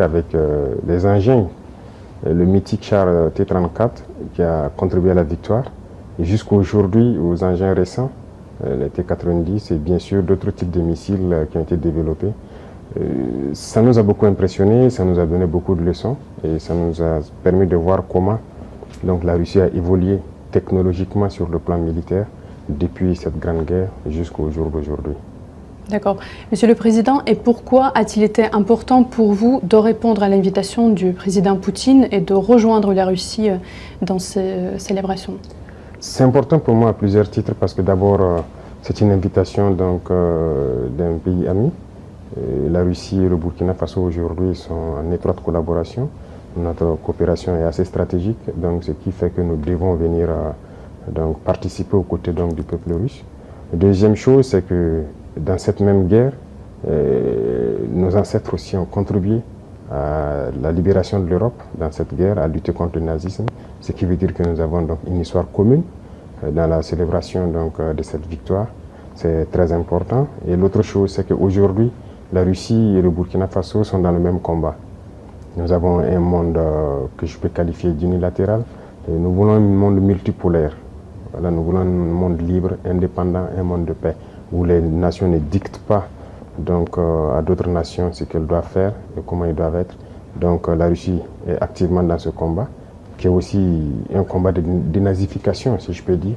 Avec les engins, le mythique char T-34 qui a contribué à la victoire, et jusqu'à aujourd'hui aux engins récents, les T-90 et bien sûr d'autres types de missiles qui ont été développés. Ça nous a beaucoup impressionnés, ça nous a donné beaucoup de leçons et ça nous a permis de voir comment donc, la Russie a évolué technologiquement sur le plan militaire depuis cette grande guerre jusqu'au jour d'aujourd'hui. D'accord. Monsieur le Président, et pourquoi a-t-il été important pour vous de répondre à l'invitation du président Poutine et de rejoindre la Russie dans ces célébrations? C'est important pour moi à plusieurs titres parce que d'abord, c'est une invitation d'un pays ami. La Russie et le Burkina Faso aujourd'hui sont en étroite collaboration. Notre coopération est assez stratégique, donc ce qui fait que nous devons venir participer aux côtés du peuple russe. Deuxième chose, c'est que dans cette même guerre, nos ancêtres aussi ont contribué à la libération de l'Europe dans cette guerre, à lutter contre le nazisme, ce qui veut dire que nous avons donc une histoire commune dans la célébration de cette victoire. C'est très important. Et l'autre chose, c'est qu'aujourd'hui, la Russie et le Burkina Faso sont dans le même combat. Nous avons un monde que je peux qualifier d'unilatéral. Nous voulons un monde multipolaire. Voilà, nous voulons un monde libre, indépendant, un monde de paix, où les nations ne dictent pas à d'autres nations ce qu'elles doivent faire et comment ils doivent être. Donc la Russie est activement dans ce combat, qui est aussi un combat de dénazification, si je peux dire.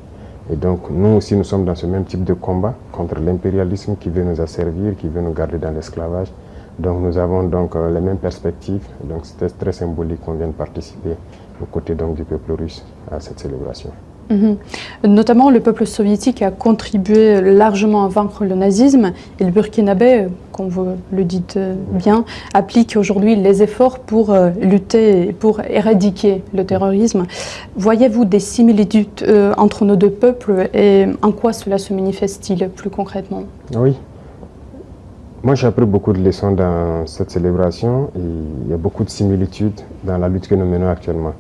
Et donc nous aussi, nous sommes dans ce même type de combat contre l'impérialisme qui veut nous asservir, qui veut nous garder dans l'esclavage. Donc nous avons les mêmes perspectives. Donc c'était très symbolique qu'on vienne participer aux côtés du peuple russe à cette célébration. Notamment, le peuple soviétique a contribué largement à vaincre le nazisme et le Burkinabé, comme vous le dites bien, applique aujourd'hui les efforts pour lutter, pour éradiquer le terrorisme. Voyez-vous des similitudes entre nos deux peuples et en quoi cela se manifeste-t-il plus concrètement? Oui. Moi, j'ai appris beaucoup de leçons dans cette célébration et il y a beaucoup de similitudes dans la lutte que nous menons actuellement.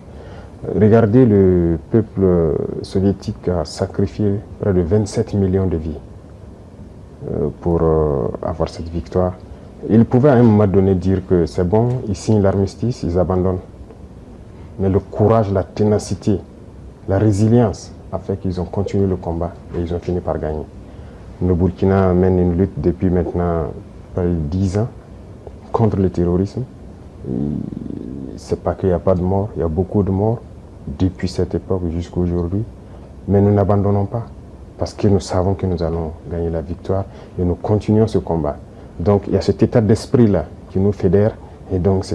Regardez, le peuple soviétique a sacrifié près de 27 millions de vies pour avoir cette victoire. Ils pouvaient à un moment donné dire que c'est bon, ils signent l'armistice, ils abandonnent. Mais le courage, la ténacité, la résilience a fait qu'ils ont continué le combat et ils ont fini par gagner. Le Burkina mène une lutte depuis maintenant près de 10 ans contre le terrorisme. C'est pas qu'il n'y a pas de morts, il y a beaucoup de morts depuis cette époque jusqu'à aujourd'hui. Mais nous n'abandonnons pas parce que nous savons que nous allons gagner la victoire et nous continuons ce combat. Donc il y a cet état d'esprit-là qui nous fédère et donc c'est